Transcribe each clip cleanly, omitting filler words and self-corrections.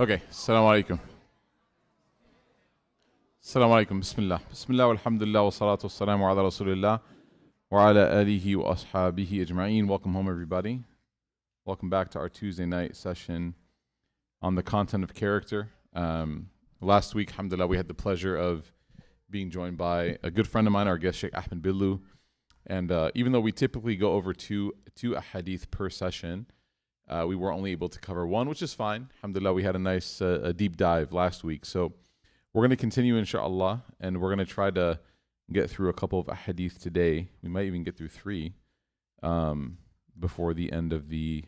Okay, Assalamu alaikum. Assalamu alaikum. Bismillah. Bismillah walhamdulillah wa salatu wassalamu ala rasulillah wa ala alihi wa ashabihi ajma'een. Welcome home, everybody. Welcome back to our Tuesday night session on the content of character. Last week, alhamdulillah, we had the pleasure of being joined by a good friend of mine, our guest Sheikh Ahmed Billu. And even though we typically go over two ahadith per session, we were only able to cover one, which is fine. Alhamdulillah, we had a nice a deep dive last week. So we're going to continue, inshallah, and we're going to try to get through a couple of ahadith today. We might even get through three before the end of the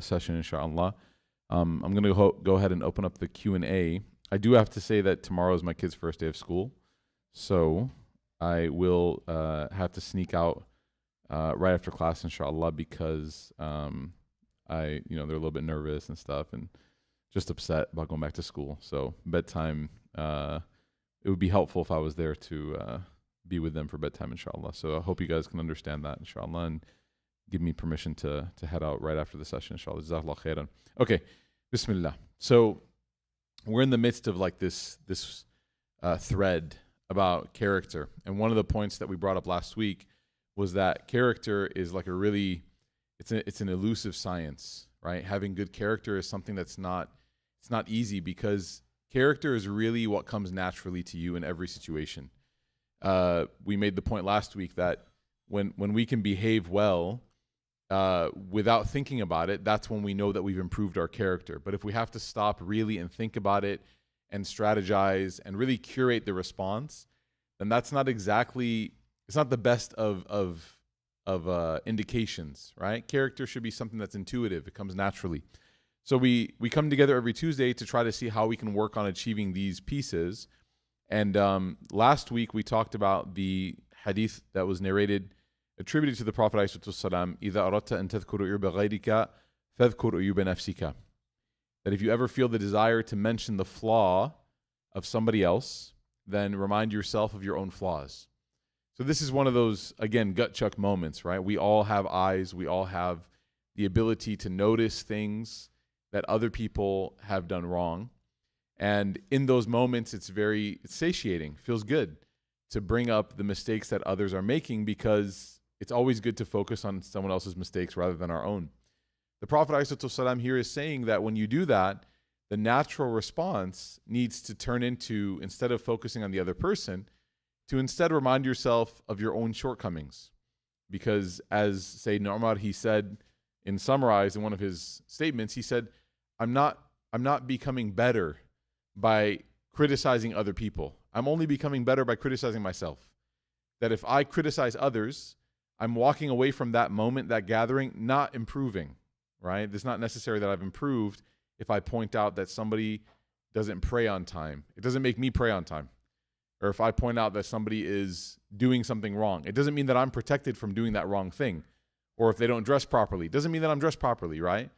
session, inshallah. I'm going to go ahead and open up the Q&A. I do have to say that tomorrow is my kid's first day of school, so I will have to sneak out right after class, inshallah, because they're a little bit nervous and stuff and just upset about going back to school. So bedtime, it would be helpful if I was there to be with them for bedtime, inshallah. So I hope you guys can understand that, inshallah, and give me permission to head out right after the session, inshallah. Jazakallah khairan. Okay, bismillah. So we're in the midst of like this thread about character. And one of the points that we brought up last week was that character is like it's an elusive science, right? Having good character is something it's not easy, because character is really what comes naturally to you in every situation. We made the point last week that when we can behave well without thinking about it, that's when we know that we've improved our character. But if we have to stop really and think about it and strategize and really curate the response, then that's not exactly, it's not the best of indications, right? Character should be something that's intuitive. It comes naturally. So we come together every Tuesday to try to see how we can work on achieving these pieces. And last week we talked about the hadith that was attributed to the Prophet ﷺ, إِذَا أَرَدْتَ أَن تَذْكُرُ عُيُوبَ غَيْرِكَ فَاذْكُرْ عُيُوبَ نَفْسِكَ. That if you ever feel the desire to mention the flaw of somebody else, then remind yourself of your own flaws. So this is one of those, again, gut chuck moments, right? We all have eyes. We all have the ability to notice things that other people have done wrong. And in those moments, it's satiating, feels good to bring up the mistakes that others are making, because it's always good to focus on someone else's mistakes rather than our own. The Prophet ﷺ here is saying that when you do that, the natural response needs to turn into, instead of focusing on the other person, to instead remind yourself of your own shortcomings. Because as Sayyidina Umar, he said, summarized in one of his statements, he said, I'm not becoming better by criticizing other people. I'm only becoming better by criticizing myself. That if I criticize others, I'm walking away from that moment, that gathering, not improving, right? It's not necessary that I've improved if I point out that somebody doesn't pray on time. It doesn't make me pray on time. Or if I point out that somebody is doing something wrong, it doesn't mean that I'm protected from doing that wrong thing. Or if they don't dress properly, it doesn't mean that I'm dressed properly, right?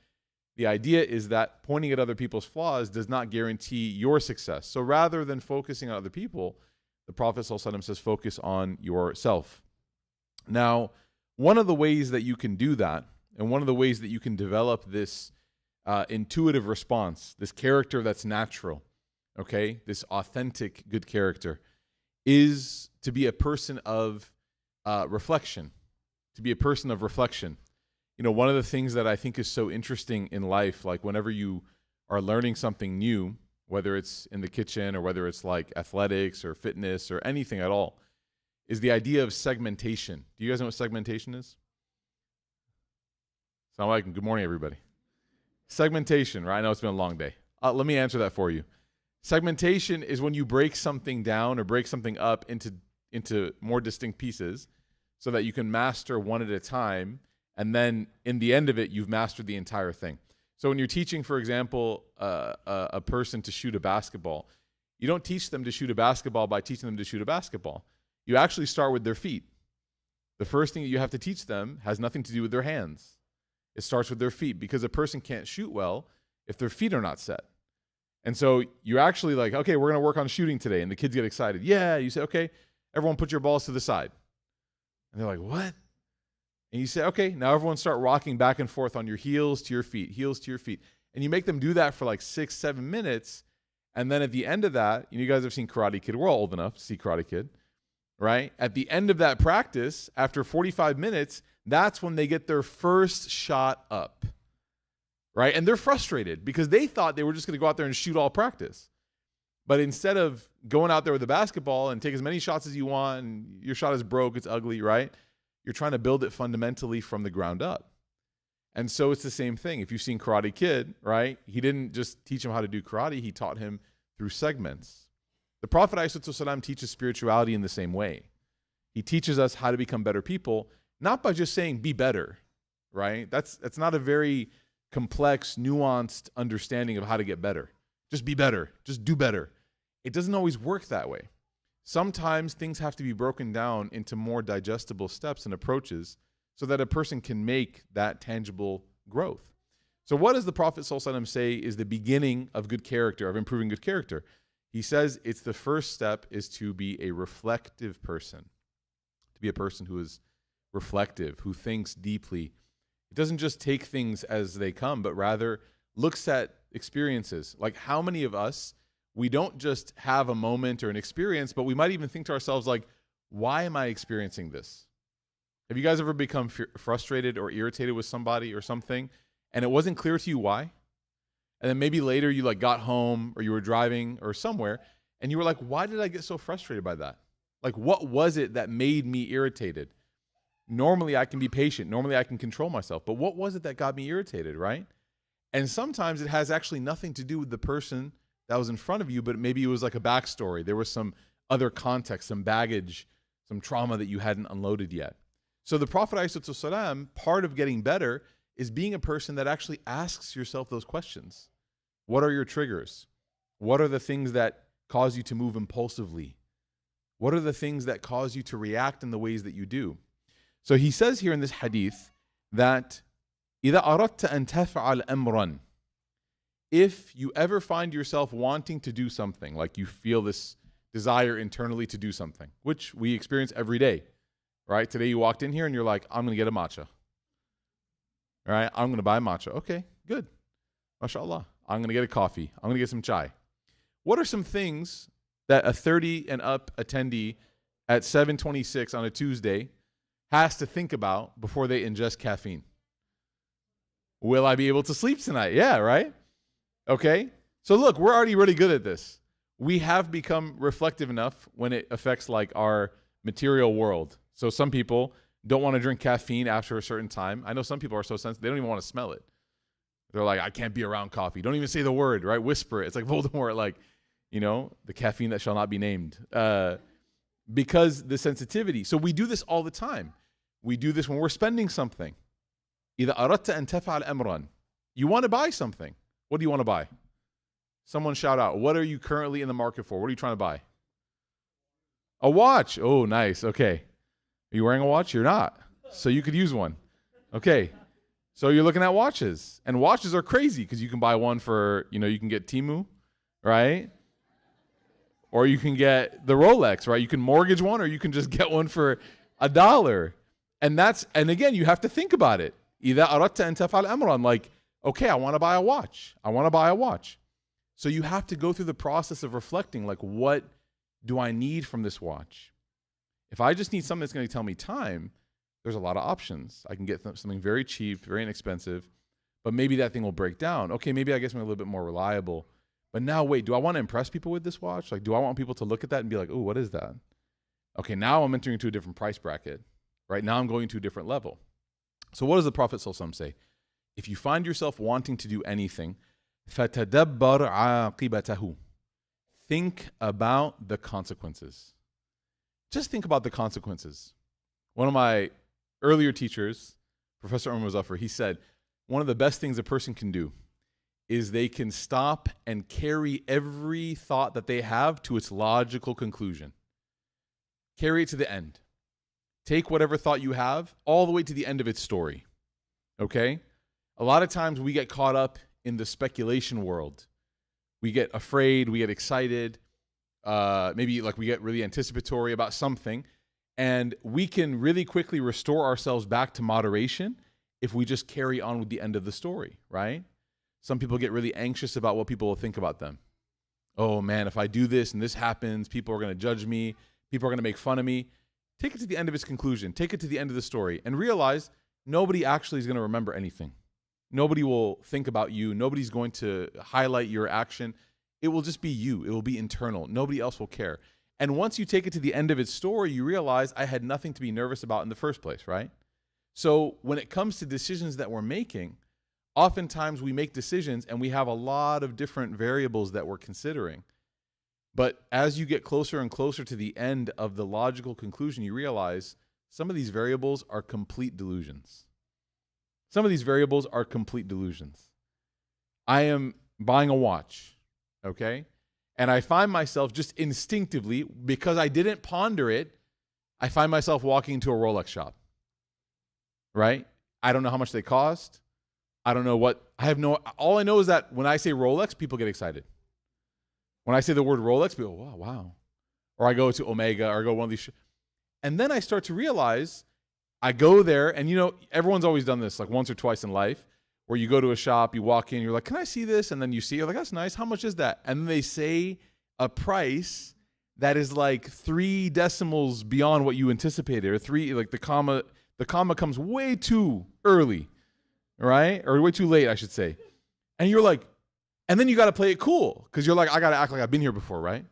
The idea is that pointing at other people's flaws does not guarantee your success. So rather than focusing on other people, the Prophet ﷺ says, focus on yourself. Now, one of the ways that you can do that, and one of the ways that you can develop this intuitive response, this character that's natural, okay, this authentic good character, is to be a person of reflection, to be a person of reflection. You know, one of the things that I think is so interesting in life, like whenever you are learning something new, whether it's in the kitchen or whether it's like athletics or fitness or anything at all, is the idea of segmentation. Do you guys know what segmentation is? Assalamu alaikum. Good morning, everybody. Segmentation, right? I know it's been a long day. Let me answer that for you. Segmentation is when you break something down or break something up into more distinct pieces so that you can master one at a time, and then in the end of it, you've mastered the entire thing. So when you're teaching, for example, a person to shoot a basketball, you don't teach them to shoot a basketball by teaching them to shoot a basketball. You actually start with their feet. The first thing that you have to teach them has nothing to do with their hands. It starts with their feet, because a person can't shoot well if their feet are not set. And so you're actually like, okay, we're going to work on shooting today. And the kids get excited. Yeah. You say, okay, everyone put your balls to the side. And they're like, what? And you say, okay, now everyone start rocking back and forth on your heels to your feet, And you make them do that for like 6-7 minutes. And then at the end of that, you guys have seen Karate Kid. We're all old enough to see Karate Kid, right? At the end of that practice, after 45 minutes, that's when they get their first shot up, right? And they're frustrated because they thought they were just going to go out there and shoot all practice. But instead of going out there with the basketball and take as many shots as you want, and your shot is broke, it's ugly, right? You're trying to build it fundamentally from the ground up. And so it's the same thing. If you've seen Karate Kid, right? He didn't just teach him how to do karate. He taught him through segments. The Prophet ﷺ teaches spirituality in the same way. He teaches us how to become better people, not by just saying be better, right? That's not a very complex, nuanced understanding of how to get better. Just be better. Just do better. It doesn't always work that way. Sometimes things have to be broken down into more digestible steps and approaches so that a person can make that tangible growth. So what does the Prophet ﷺ say is the beginning of good character, of improving good character? He says it's the first step is to be a reflective person, to be a person who is reflective, who thinks deeply. It doesn't just take things as they come, but rather looks at experiences. Like how many of us, we don't just have a moment or an experience, but we might even think to ourselves like, why am I experiencing this? Have you guys ever become frustrated or irritated with somebody or something, and it wasn't clear to you why? And then maybe later you like got home or you were driving or somewhere, and you were like, why did I get so frustrated by that? Like, what was it that made me irritated? Normally I can be patient. Normally I can control myself. But what was it that got me irritated, right? And sometimes it has actually nothing to do with the person that was in front of you, but maybe it was like a backstory. There was some other context, some baggage, some trauma that you hadn't unloaded yet. So the Prophet ﷺ, part of getting better is being a person that actually asks yourself those questions. What are your triggers? What are the things that cause you to move impulsively? What are the things that cause you to react in the ways that you do? So he says here in this hadith that إِذَا أَرَدْتَ أَن تَفْعَلْ أَمْرًا, if you ever find yourself wanting to do something, like you feel this desire internally to do something, which we experience every day, right? Today you walked in here and you're like, I'm going to get a matcha. All right, I'm going to buy a matcha. Okay, good. MashaAllah. I'm going to get a coffee. I'm going to get some chai. What are some things that a 30 and up attendee at 7:26 on a Tuesday has to think about before they ingest caffeine? Will I be able to sleep tonight? Yeah, right? Okay. So look, we're already really good at this. We have become reflective enough when it affects like our material world. So some people don't want to drink caffeine after a certain time. I know some people are so sensitive, they don't even want to smell it. They're like, I can't be around coffee. Don't even say the word, right? Whisper it. It's like Voldemort, like, you know, the caffeine that shall not be named. Because the sensitivity. So we do this all the time. We do this when we're spending something. إِذَا أَرَدْتَ أَن تَفْعَلْ أَمْرًا. You want to buy something. What do you want to buy? Someone shout out. What are you currently in the market for? What are you trying to buy? A watch. Oh, nice. Okay. Are you wearing a watch? You're not. So you could use one. Okay. So you're looking at watches. And watches are crazy because you can buy one for, you know, you can get Temu, right? Or you can get the Rolex, right? You can mortgage one or you can just get one for $1. And again, you have to think about it. إِذَا أَرَدْتَ أَن تَفْعَلْ أَمْرًا. Like, okay, I want to buy a watch. I want to buy a watch. So you have to go through the process of reflecting, like, what do I need from this watch? If I just need something that's going to tell me time, there's a lot of options. I can get something very cheap, very inexpensive, but maybe that thing will break down. Okay, maybe I get something a little bit more reliable. But now, wait, do I want to impress people with this watch? Like, do I want people to look at that and be like, oh, what is that? Okay, now I'm entering into a different price bracket, right? Now I'm going to a different level. So what does the Prophet ﷺ say? If you find yourself wanting to do anything, فَتَدَبَّرْ عَاقِبَتَهُ. Think about the consequences. Just think about the consequences. One of my earlier teachers, Professor Umar Muzaffar, he said, one of the best things a person can do is they can stop and carry every thought that they have to its logical conclusion. Carry it to the end. Take whatever thought you have all the way to the end of its story. Okay? A lot of times we get caught up in the speculation world. We get afraid, we get excited, maybe like we get really anticipatory about something, and we can really quickly restore ourselves back to moderation if we just carry on with the end of the story, right? Some people get really anxious about what people will think about them. Oh man, if I do this and this happens, people are going to judge me. People are going to make fun of me. Take it to the end of its conclusion. Take it to the end of the story and realize nobody actually is going to remember anything. Nobody will think about you. Nobody's going to highlight your action. It will just be you. It will be internal. Nobody else will care. And once you take it to the end of its story, you realize I had nothing to be nervous about in the first place, right? So when it comes to decisions that we're making, oftentimes we make decisions and we have a lot of different variables that we're considering. But as you get closer and closer to the end of the logical conclusion, you realize some of these variables are complete delusions. Some of these variables are complete delusions. I am buying a watch, okay? And I find myself just instinctively, because I didn't ponder it, I find myself walking into a Rolex shop, right? I don't know how much they cost. I don't know what, all I know is that when I say Rolex, people get excited. When I say the word Rolex, people go, wow. Or I go to Omega or I go to one of these. And then I start to realize I go there and, everyone's always done this like once or twice in life where you go to a shop, you walk in, you're like, can I see this? And then you see, you're like, that's nice. How much is that? And then they say a price that is like 3 decimals beyond what you anticipated, or 3, like the comma comes way too early, right? Or way too late, I should say. And you're like, and then you got to play it cool because you're like, I got to act like I've been here before, right?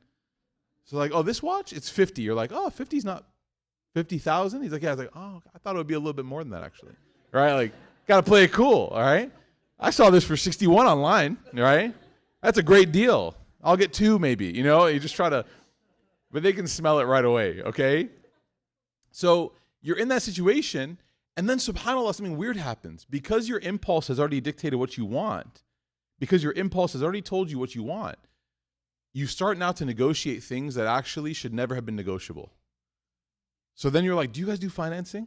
So like, oh, this watch, it's 50. You're like, oh, 50 is not 50,000. He's like, yeah. I was like, oh, I thought it would be a little bit more than that actually, right? Like, got to play it cool, all right? I saw this for 61 online, right? That's a great deal. I'll get 2 maybe, you just try to, but they can smell it right away, okay? So you're in that situation, and then subhanAllah, something weird happens. Because your impulse has already dictated what you want, because your impulse has already told you what you want, you start now to negotiate things that actually should never have been negotiable. So then you're like, do you guys do financing?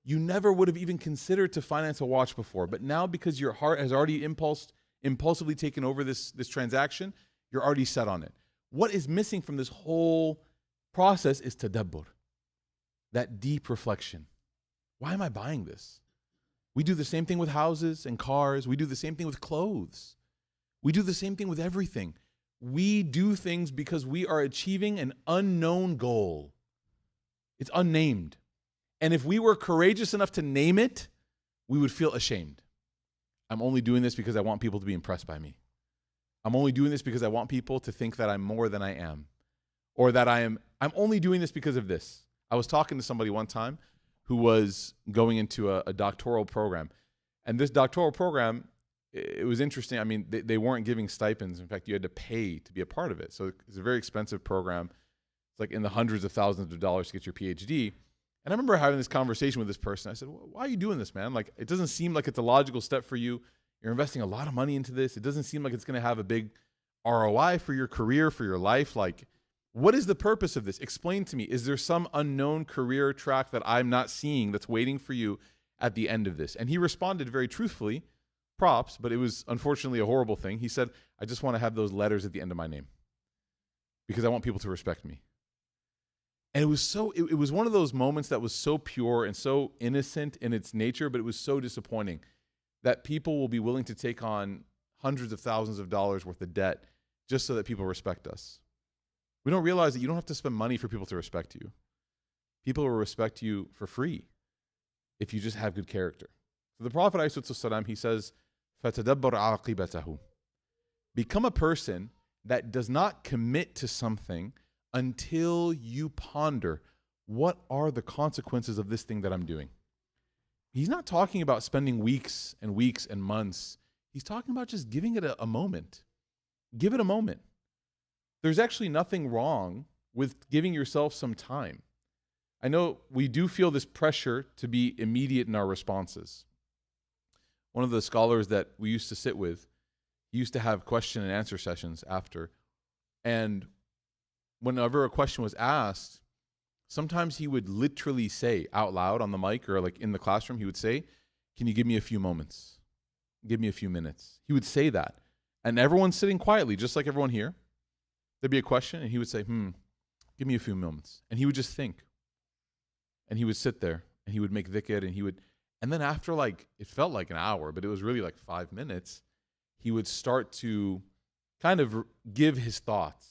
You never would have even considered to finance a watch before, but now because your heart has already impulsively taken over this transaction, you're already set on it. What is missing from this whole process is tadabbur, that deep reflection. Why am I buying this? We do the same thing with houses and cars. We do the same thing with clothes. We do the same thing with everything. We do things because we are achieving an unknown goal. It's unnamed. And if we were courageous enough to name it, we would feel ashamed. I'm only doing this because I want people to be impressed by me. I'm only doing this because I want people to think that I'm more than I am. Or that I'm only doing this because of this. I was talking to somebody one time who was going into a doctoral program. And this doctoral program, it was interesting. I mean, they weren't giving stipends. In fact, you had to pay to be a part of it. So it's a very expensive program. It's like in the hundreds of thousands of dollars to get your PhD. And I remember having this conversation with this person. I said, why are you doing this, man? Like, it doesn't seem like it's a logical step for you. You're investing a lot of money into this. It doesn't seem like it's going to have a big ROI for your career, for your life. Like, what is the purpose of this? Explain to me. Is there some unknown career track that I'm not seeing that's waiting for you at the end of this? And he responded very truthfully, props, but it was unfortunately a horrible thing. He said, I just want to have those letters at the end of my name because I want people to respect me. And it was one of those moments that was so pure and so innocent in its nature, but it was so disappointing that people will be willing to take on hundreds of thousands of dollars worth of debt just so that people respect us. We don't realize that you don't have to spend money for people to respect you. People will respect you for free if you just have good character. So the Prophet ﷺ, he says, فَتَدَبَّرْ عَاقِبَتَهُ. Become a person that does not commit to something until you ponder, what are the consequences of this thing that I'm doing? He's not talking about spending weeks and weeks and months. He's talking about just giving it a moment. Give it a moment. There's actually nothing wrong with giving yourself some time. I know we do feel this pressure to be immediate in our responses. One of the scholars that we used to sit with, he used to have question and answer sessions after. And whenever a question was asked, sometimes he would literally say out loud on the mic or like in the classroom, he would say, can you give me a few moments? Give me a few minutes. He would say that. And everyone's sitting quietly, just like everyone here. There'd be a question and he would say, give me a few moments. And he would just think. And he would sit there and he would make dhikr and then after it felt like an hour, but it was really like 5 minutes. he would start to kind of give his thoughts,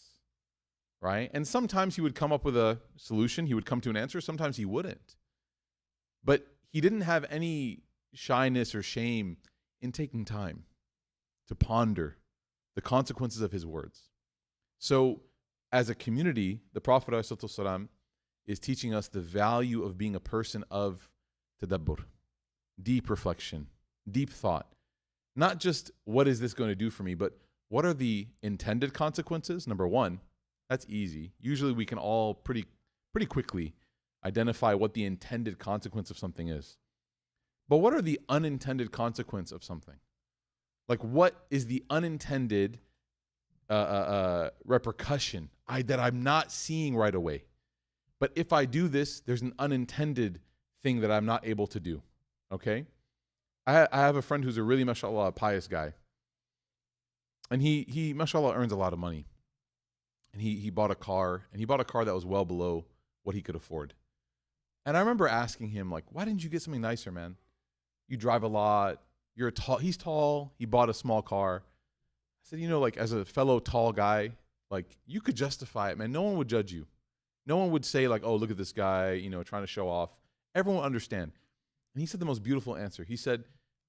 right? And sometimes he would come up with a solution. He would come to an answer. Sometimes he wouldn't. But he didn't have any shyness or shame in taking time to ponder the consequences of his words. So as a community, the Prophet ﷺ is teaching us the value of being a person of tadabbur, deep reflection, deep thought. Not just what is this going to do for me, but what are the intended consequences? Number one, that's easy. Usually we can all pretty quickly identify what the intended consequence of something is. But what are the unintended consequence of something? Like, what is the unintended repercussion that I'm not seeing right away? But if I do this, there's an unintended thing that I'm not able to do. Okay? I have a friend who's a really, mashallah, pious guy. And he mashallah, earns a lot of money. And he bought a car, and he bought a car that was well below what he could afford. And I remember asking him, like, why didn't you get something nicer, man? You drive a lot. He's tall. He bought a small car. I said, like, as a fellow tall guy, like, you could justify it, man. No one would judge you. No one would say, like, oh, look at this guy, trying to show off. Everyone would understand. And he said the most beautiful answer. He said,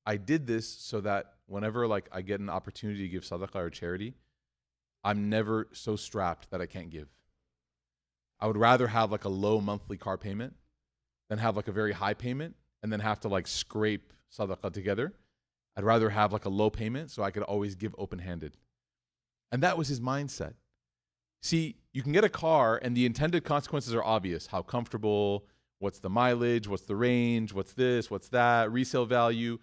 I did this so that whenever, like, I get an opportunity to give sadaqah or charity, I'm never so strapped that I can't give. I would rather have, like, a low monthly car payment than have, like, a very high payment and then have to, like, scrape sadaqah together. I'd rather have, like, a low payment so I could always give open-handed. And that was his mindset. See, you can get a car and the intended consequences are obvious. How comfortable, what's the mileage, what's the range, what's this, what's that, resale value.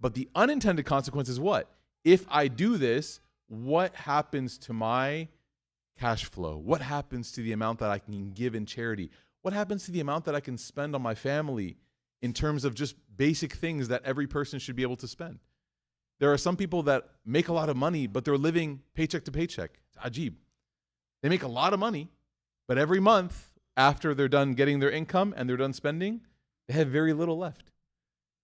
But the unintended consequence is what? If I do this, what happens to my cash flow? What happens to the amount that I can give in charity? What happens to the amount that I can spend on my family in terms of just basic things that every person should be able to spend? There are some people that make a lot of money, but they're living paycheck to paycheck. It's ajib. They make a lot of money, but every month after they're done getting their income and they're done spending, they have very little left.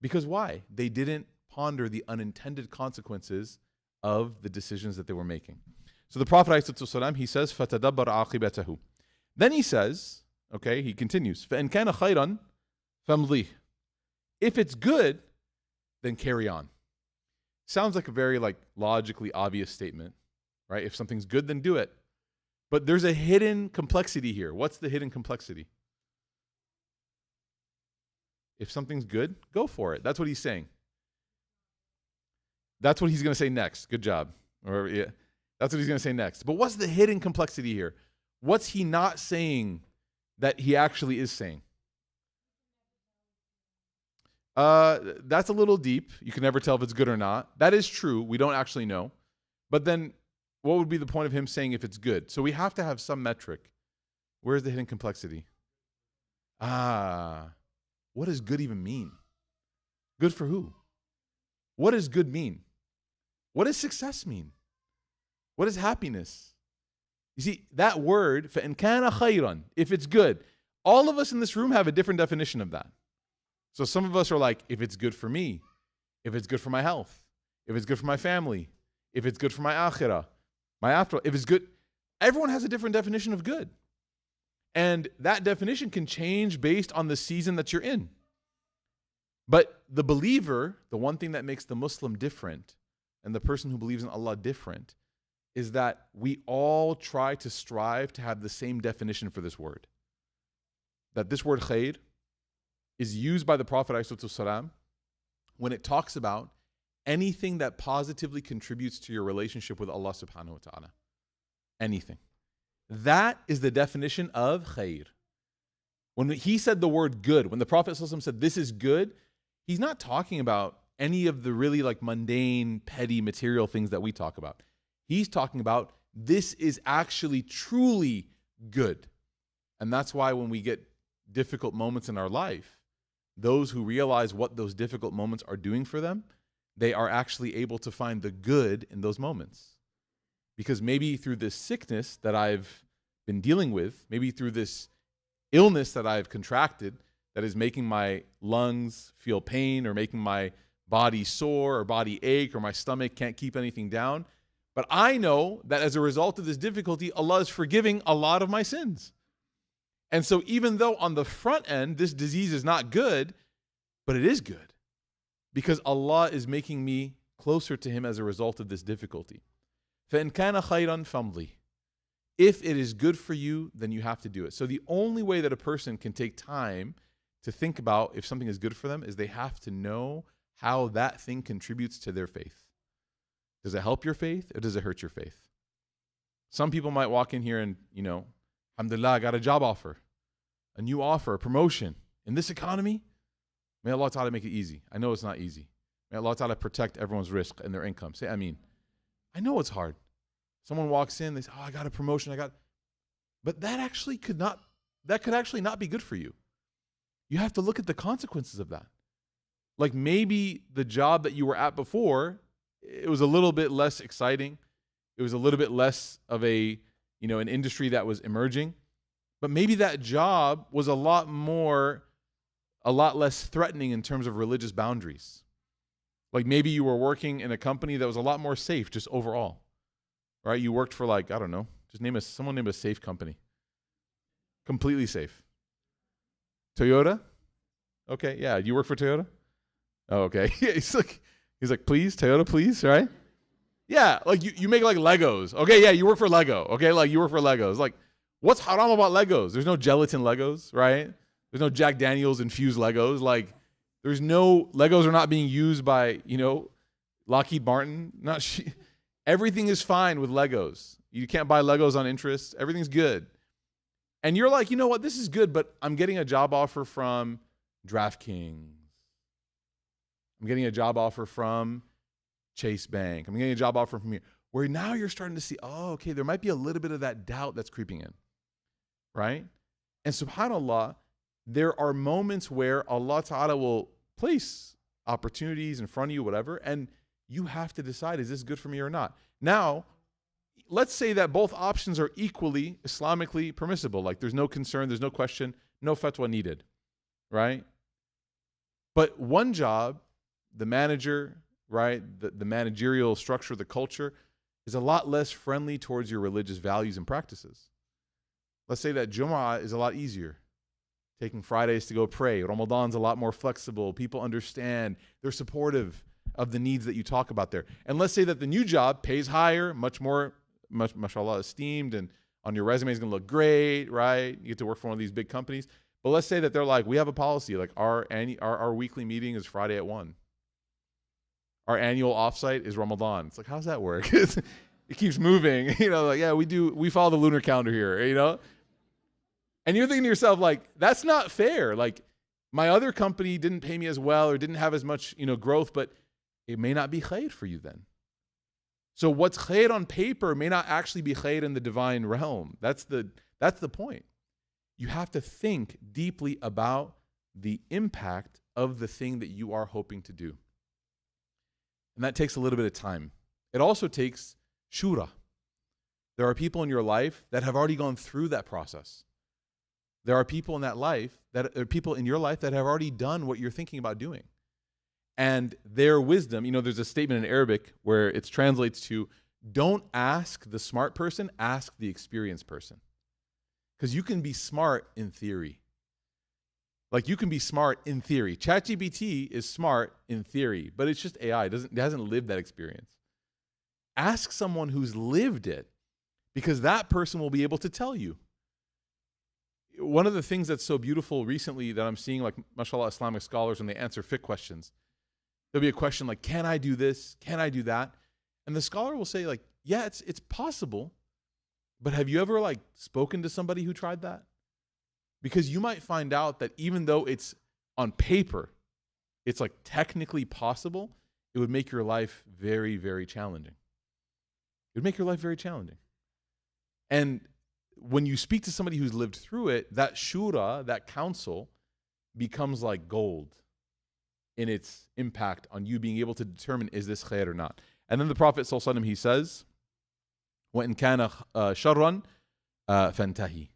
Because why? They didn't ponder the unintended consequences of the decisions that they were making. So the Prophet ﷺ, he says, فَتَدَبَّرْ عَاقِبَتَهُ. Then he says, okay, he continues, فَإِنْ كَانَ خَيْرًا فَامْضِيهِ. If it's good, then carry on. Sounds like a very, like, logically obvious statement, right? If something's good, then do it. But there's a hidden complexity here. What's the hidden complexity? If something's good, go for it. That's what he's saying. That's what he's going to say next. Good job. Or yeah, that's what he's going to say next. But what's the hidden complexity here? What's he not saying that he actually is saying? That's a little deep. You can never tell if it's good or not. That is true. We don't actually know. But then what would be the point of him saying if it's good? So we have to have some metric. Where's the hidden complexity? What does good even mean? Good for who? What does good mean? What does success mean? What is happiness? You see, that word, فَإِنْ كَانَ خَيْرًا, if it's good, all of us in this room have a different definition of that. So some of us are like, if it's good for me, if it's good for my health, if it's good for my family, if it's good for my akhirah, my afterlife, if it's good, everyone has a different definition of good. And that definition can change based on the season that you're in. But the believer, the one thing that makes the Muslim different and the person who believes in Allah different is that we all try to strive to have the same definition for this word. That this word khair is used by the Prophet ﷺ when it talks about anything that positively contributes to your relationship with Allah subhanahu wa ta'ala. Anything. That is the definition of khair. When he said the word good, when the Prophet ﷺ said this is good, he's not talking about any of the really like mundane, petty, material things that we talk about. He's talking about this is actually truly good. And that's why when we get difficult moments in our life, those who realize what those difficult moments are doing for them, they are actually able to find the good in those moments. Because maybe through this sickness that I've been dealing with, maybe through this illness that I've contracted that is making my lungs feel pain or making my body sore or body ache or my stomach can't keep anything down. But I know that as a result of this difficulty, Allah is forgiving a lot of my sins. And so even though on the front end, this disease is not good, but it is good because Allah is making me closer to Him as a result of this difficulty. فَإِنْ كَانَ خَيْرًا فَامْضِي. If it is good for you, then you have to do it. So the only way that a person can take time to think about if something is good for them is they have to know how that thing contributes to their faith. Does it help your faith or does it hurt your faith? Some people might walk in here and, alhamdulillah, I got a job offer, a new offer, a promotion. In this economy, may Allah Ta'ala make it easy. I know it's not easy. May Allah Ta'ala protect everyone's risk and their income. Say Ameen. I know it's hard. Someone walks in, they say, I got a promotion, but that could actually not be good for you. You have to look at the consequences of that. Like maybe the job that you were at before, it was a little bit less exciting. It was a little bit less of an industry that was emerging. But maybe that job was a lot less threatening in terms of religious boundaries. Like maybe you were working in a company that was a lot more safe just overall. Right? You worked for someone name a safe company. Completely safe. Toyota? Okay, yeah. You work for Toyota? Oh, okay. he's like, please, Toyota, please, right? Yeah, like you make like Legos. Okay, yeah, you work for Lego. Okay, like you work for Legos. Like, what's haram about Legos? There's no gelatin Legos, right? There's no Jack Daniels infused Legos. Like, Legos are not being used by, Lockheed Martin. Everything is fine with Legos. You can't buy Legos on interest. Everything's good. And you're like, you know what? This is good, but I'm getting a job offer from DraftKings. I'm getting a job offer from Chase Bank. I'm getting a job offer from here. Where now you're starting to see, okay, there might be a little bit of that doubt that's creeping in. Right? And subhanAllah, there are moments where Allah Ta'ala will place opportunities in front of you, whatever, and you have to decide, is this good for me or not? Now, let's say that both options are equally Islamically permissible. Like there's no concern, there's no question, no fatwa needed, right? But one job, the manager, right, the managerial structure, the culture, is a lot less friendly towards your religious values and practices. Let's say that Jumu'ah is a lot easier. Taking Fridays to go pray. Ramadan's a lot more flexible. People understand. They're supportive of the needs that you talk about there. And let's say that the new job pays higher, much more, mashallah, esteemed, and on your resume is going to look great, right? You get to work for one of these big companies. But let's say that they're like, we have a policy, like our weekly meeting is Friday at 1. Our annual offsite is Ramadan. It's like, how's that work? It keeps moving. We follow the lunar calendar here, And you're thinking to yourself, like, that's not fair. Like, my other company didn't pay me as well or didn't have as much, growth, but it may not be khair for you then. So what's khair on paper may not actually be khair in the divine realm. That's the point. You have to think deeply about the impact of the thing that you are hoping to do. And that takes a little bit of time. It also takes shura. There are people in your life that have already gone through that process. There are people in your life that have already done what you're thinking about doing. And their wisdom, there's a statement in Arabic where it translates to, don't ask the smart person, ask the experienced person. Because you can be smart in theory. Like you can be smart in theory. ChatGPT is smart in theory, but it's just AI. It hasn't lived that experience. Ask someone who's lived it, because that person will be able to tell you. One of the things that's so beautiful recently that I'm seeing, like, mashallah, Islamic scholars, when they answer fiqh questions, there'll be a question like, can I do this? Can I do that? And the scholar will say, like, yeah, it's possible, but have you ever, like, spoken to somebody who tried that? Because you might find out that even though it's on paper, it's, like, technically possible, it would make your life very, very challenging. It would make your life very challenging. And when you speak to somebody who's lived through it, that shura, that counsel, becomes like gold in its impact on you being able to determine, is this khair or not? And then the Prophet ﷺ, he says, وَإِنْ كَانَ شَرًّا فَانْتَهِي.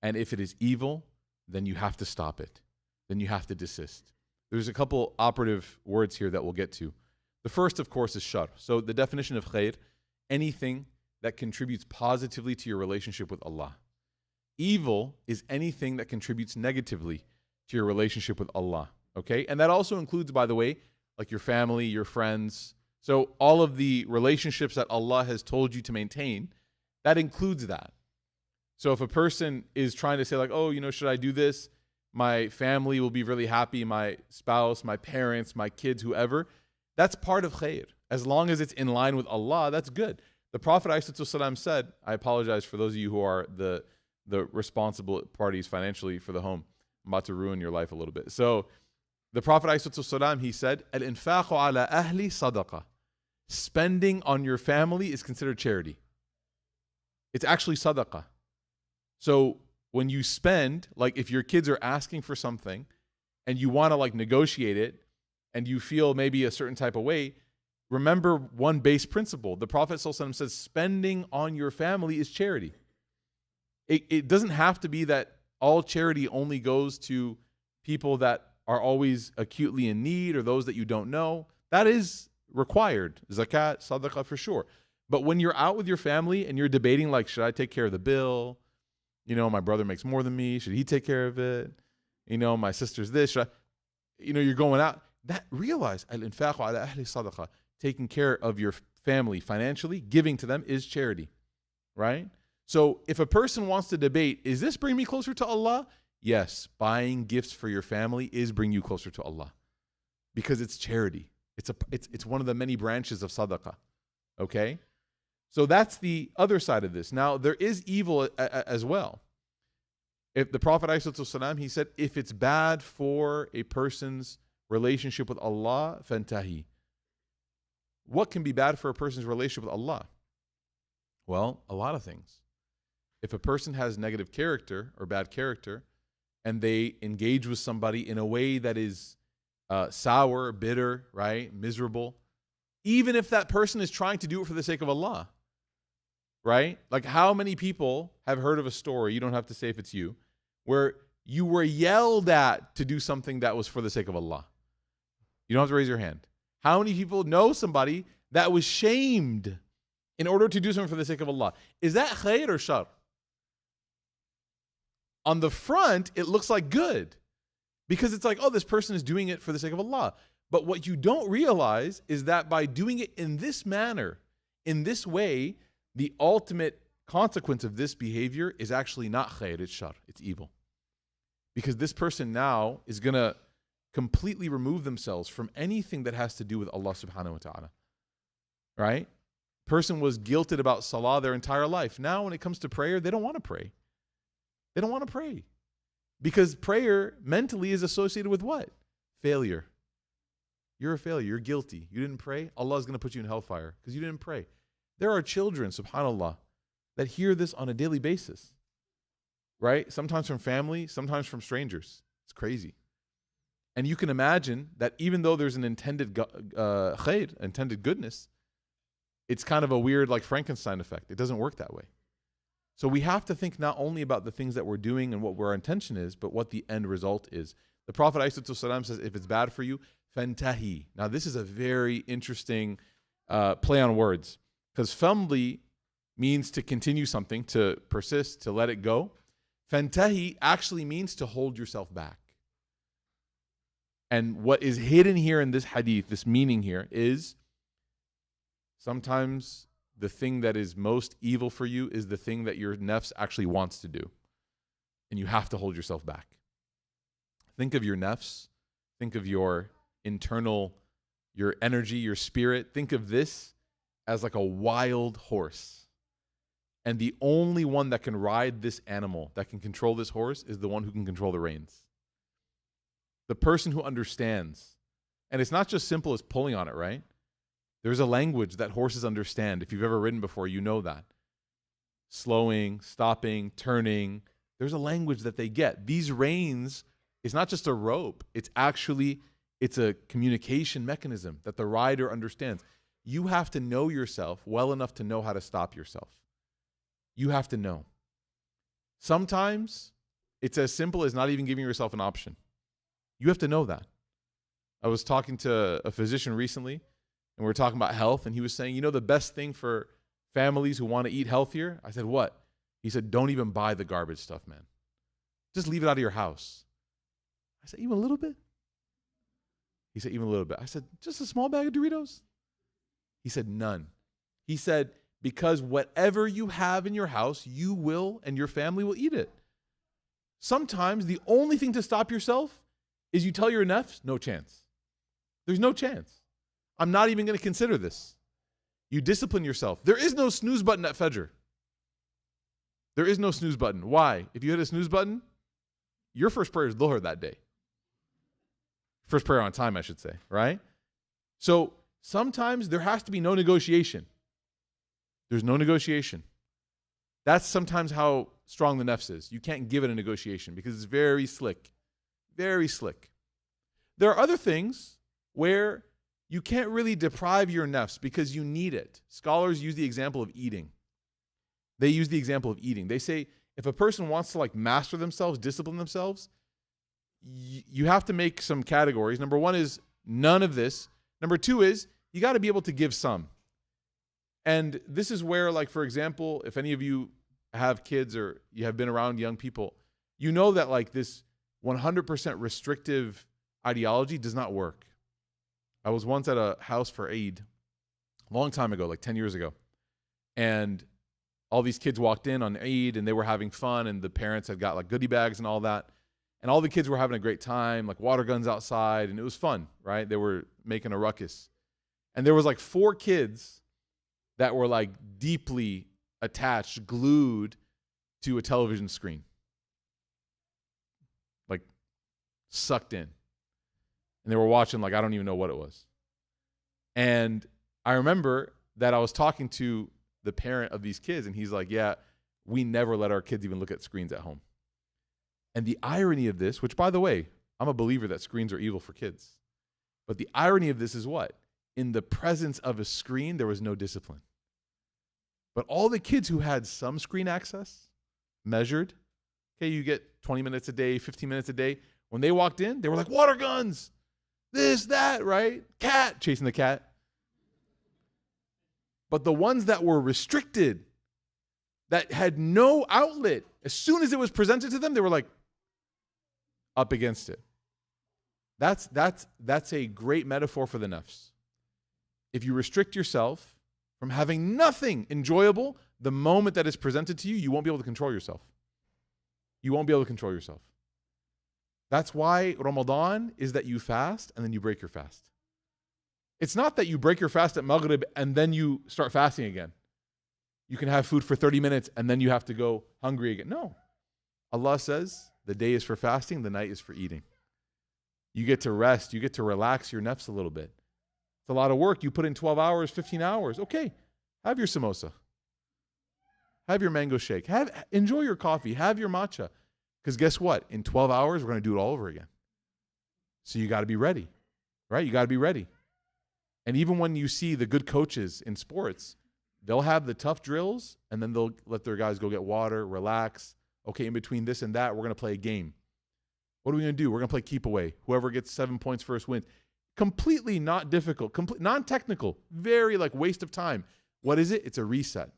And if it is evil, then you have to stop it. Then you have to desist. there's a couple operative words here that we'll get to. The first, of course, is shar. So the definition of khair, anything that contributes positively to your relationship with Allah. Evil is anything that contributes negatively to your relationship with Allah. Okay? And that also includes, by the way, like your family, your friends. So all of the relationships that Allah has told you to maintain, that includes that. So if a person is trying to say like, oh, should I do this? My family will be really happy, my spouse, my parents, my kids, whoever. That's part of khair. As long as it's in line with Allah, that's good. The Prophet ﷺ said, I apologize for those of you who are the responsible parties financially for the home. I'm about to ruin your life a little bit. So the Prophet ﷺ, he said, Al-infaqu ala ahli sadaqa. Spending on your family is considered charity. It's actually sadaqah. So when you spend, like if your kids are asking for something and you want to like negotiate it and you feel maybe a certain type of way, remember one base principle. The Prophet ﷺ says spending on your family is charity. It doesn't have to be that all charity only goes to people that are always acutely in need or those that you don't know. That is required. Zakat, sadaqah for sure. But when you're out with your family and you're debating like, should I take care of the bill? My brother makes more than me. Should he take care of it? My sister's this. Should I? You're going out. Realize, al-infaqu ala ahli sadaqa, taking care of your family financially, giving to them is charity, right? So if a person wants to debate, is this bring me closer to Allah? Yes, buying gifts for your family is bring you closer to Allah because it's charity. It's one of the many branches of sadaqah, okay? So that's the other side of this. Now, there is evil as well. If the Prophet ﷺ, he said, if it's bad for a person's relationship with Allah, fantahi. What can be bad for a person's relationship with Allah? Well, a lot of things. If a person has negative character or bad character and they engage with somebody in a way that is sour, bitter, right, miserable, even if that person is trying to do it for the sake of Allah, right? Like how many people have heard of a story, you don't have to say if it's you, where you were yelled at to do something that was for the sake of Allah? You don't have to raise your hand. How many people know somebody that was shamed in order to do something for the sake of Allah? Is that khair or shar? On the front, it looks like good because it's like, oh, this person is doing it for the sake of Allah. But what you don't realize is that by doing it in this manner, in this way, the ultimate consequence of this behavior is actually not khair, it's shar, it's evil. Because this person now is going to completely remove themselves from anything that has to do with Allah subhanahu wa ta'ala. Right? Person was guilted about salah their entire life. Now when it comes to prayer, they don't want to pray. They don't want to pray. Because prayer mentally is associated with what? Failure. You're a failure. You're guilty. You didn't pray. Allah is going to put you in hellfire because you didn't pray. There are children, subhanAllah, that hear this on a daily basis. Right? Sometimes from family, sometimes from strangers. It's crazy. And you can imagine that even though there's an intended khair, intended goodness, it's kind of a weird like Frankenstein effect. It doesn't work that way. So we have to think not only about the things that we're doing and what our intention is, but what the end result is. The Prophet ﷺ says, if it's bad for you, fantahi. Now this is a very interesting play on words because famli means to continue something, to persist, to let it go. Fantahi actually means to hold yourself back. And what is hidden here in this hadith, this meaning here, is sometimes the thing that is most evil for you is the thing that your nafs actually wants to do. And you have to hold yourself back. Think of your nafs. Think of your internal, your energy, your spirit. Think of this as like a wild horse. And the only one that can ride this animal, that can control this horse, is the one who can control the reins. The person who understands. And it's not just simple as pulling on it, right? There's a language that horses understand. If you've ever ridden before, you know that. Slowing, stopping, turning. There's a language that they get. These reins, it's not just a rope. It's a communication mechanism that the rider understands. You have to know yourself well enough to know how to stop yourself. You have to know. Sometimes it's as simple as not even giving yourself an option. You have to know that. I was talking to a physician recently, and we were talking about health, and he was saying, the best thing for families who want to eat healthier? I said, what? He said, don't even buy the garbage stuff, man. Just leave it out of your house. I said, even a little bit? He said, even a little bit. I said, just a small bag of Doritos? He said, none. He said, because whatever you have in your house, you will and your family will eat it. Sometimes the only thing to stop yourself is you tell your nefs, no chance. There's no chance. I'm not even going to consider this. You discipline yourself. There is no snooze button at Fajr. There is no snooze button. Why? If you hit a snooze button, your first prayer is Dhuhr that day. First prayer on time, I should say, right? So sometimes there has to be no negotiation. There's no negotiation. That's sometimes how strong the nafs is. You can't give it a negotiation because it's very slick. Very slick. There are other things where you can't really deprive your nafs because you need it. Scholars use the example of eating. They use the example of eating. They say if a person wants to master themselves, discipline themselves, you have to make some categories. Number one is none of this. Number two is you got to be able to give some. And this is where, for example, if any of you have kids or you have been around young people, you know that this 100% restrictive ideology does not work. I was once at a house for Eid a long time ago, 10 years ago. And all these kids walked in on Eid and they were having fun and the parents had got goodie bags and all that. And all the kids were having a great time, water guns outside, and it was fun, right? They were making a ruckus. And there was 4 kids that were deeply attached, glued to a television screen. Sucked in. And they were watching I don't even know what it was. And I remember that I was talking to the parent of these kids, and he's like, yeah, we never let our kids even look at screens at home. And the irony of this, which by the way, I'm a believer that screens are evil for kids. But the irony of this is what? In the presence of a screen, there was no discipline. But all the kids who had some screen access, measured, okay, you get 20 minutes a day, 15 minutes a day. When they walked in, they were like, water guns, this, that, right? Cat, chasing the cat. But the ones that were restricted, that had no outlet, as soon as it was presented to them, they were up against it. That's a great metaphor for the nafs. If you restrict yourself from having nothing enjoyable, the moment that is presented to you, you won't be able to control yourself. You won't be able to control yourself. That's why Ramadan is that you fast and then you break your fast. It's not that you break your fast at Maghrib and then you start fasting again. You can have food for 30 minutes and then you have to go hungry again. No. Allah says the day is for fasting, the night is for eating. You get to rest, you get to relax your nafs a little bit. It's a lot of work. You put in 12 hours, 15 hours. Okay, have your samosa. Have your mango shake. Enjoy your coffee. Have your matcha. Because guess what? In 12 hours, we're going to do it all over again. So you got to be ready, right? You got to be ready. And even when you see the good coaches in sports, they'll have the tough drills, and then they'll let their guys go get water, relax. Okay, in between this and that, we're going to play a game. What are we going to do? We're going to play keep away. Whoever gets 7 points first wins. Completely not difficult, non-technical, very waste of time. What is it? It's a reset.